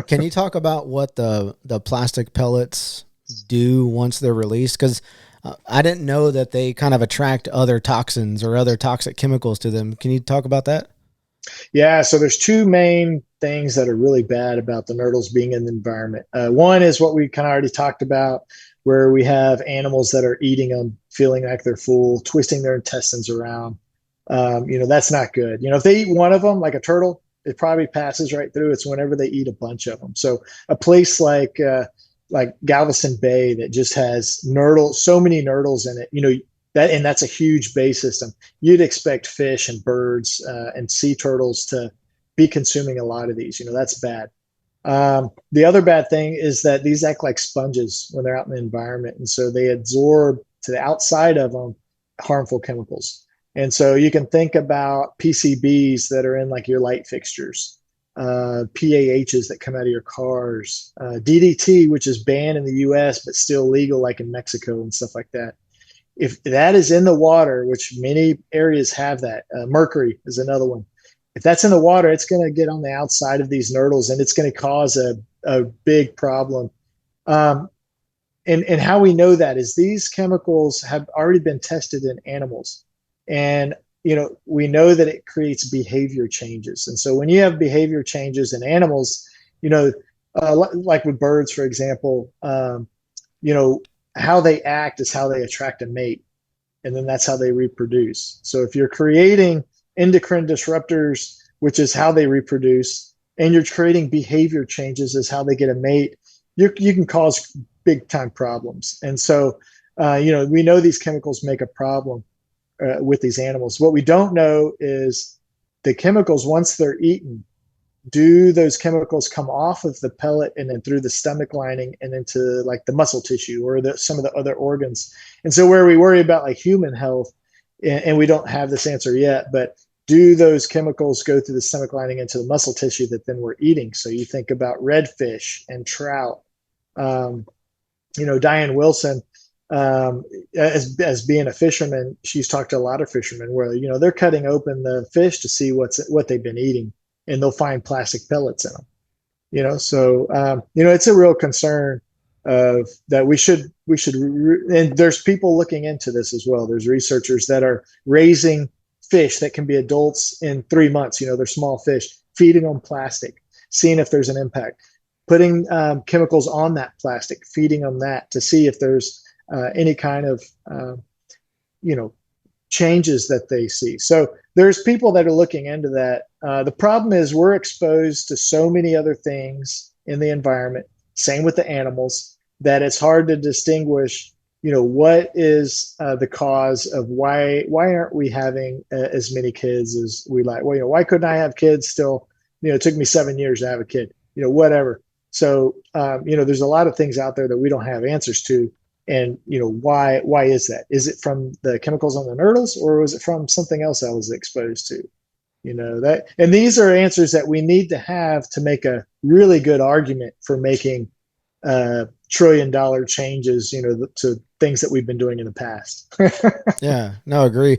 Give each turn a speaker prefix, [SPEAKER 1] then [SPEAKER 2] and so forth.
[SPEAKER 1] Can you talk about what the plastic pellets do once they're released? Because I didn't know that they kind of attract other toxins or other toxic chemicals to them. Can you talk about that?
[SPEAKER 2] Yeah, so there's two main things that are really bad about the nurdles being in the environment. One is what we kind of already talked about, where we have animals that are eating them, feeling like they're full, twisting their intestines around. That's not good. If they eat one of them, like a turtle, it probably passes right through. It's whenever they eat a bunch of them. So a place like Galveston Bay that just has nurdle, so many nurdles in it, that's a huge bay system. You'd expect fish and birds and sea turtles to be consuming a lot of these. That's bad. The other bad thing is that these act like sponges when they're out in the environment, and so they absorb to the outside of them harmful chemicals. And so you can think about PCBs that are in like your light fixtures, PAHs that come out of your cars, DDT, which is banned in the US but still legal like in Mexico and stuff like that. If that is in the water, which many areas have that, mercury is another one. If that's in the water, it's going to get on the outside of these nurdles and it's going to cause a big problem. Um, and how we know that is these chemicals have already been tested in animals. And, we know that it creates behavior changes. And so when you have behavior changes in animals, like with birds, for example, how they act is how they attract a mate. And then that's how they reproduce. So if you're creating endocrine disruptors, which is how they reproduce, and you're creating behavior changes as how they get a mate, you can cause big time problems. And so, we know these chemicals make a problem with these animals. What we don't know is the chemicals, once they're eaten, do those chemicals come off of the pellet and then through the stomach lining and into like the muscle tissue or some of the other organs? And so where we worry about like human health, and we don't have this answer yet, but do those chemicals go through the stomach lining into the muscle tissue that then we're eating? So you think about redfish and trout. Diane Wilson, as being a fisherman, she's talked to a lot of fishermen where they're cutting open the fish to see what they've been eating, and they'll find plastic pellets in them. So it's a real concern of that we should and there's people looking into this as well. There's researchers that are raising fish that can be adults in 3 months. They're small fish, feeding them plastic, seeing if there's an impact, putting chemicals on that plastic, feeding them that to see if there's any kind of changes that they see. So there's people that are looking into that. The problem is we're exposed to so many other things in the environment, same with the animals, that it's hard to distinguish, what is the cause of why aren't we having as many kids as we like? Well, why couldn't I have kids still? It took me 7 years to have a kid, whatever. So, there's a lot of things out there that we don't have answers to. And why is that? Is it from the chemicals on the nurdles, or was it from something else I was exposed to? And these are answers that we need to have to make a really good argument for making $1 trillion changes, to things that we've been doing in the past.
[SPEAKER 1] Yeah, no, agree.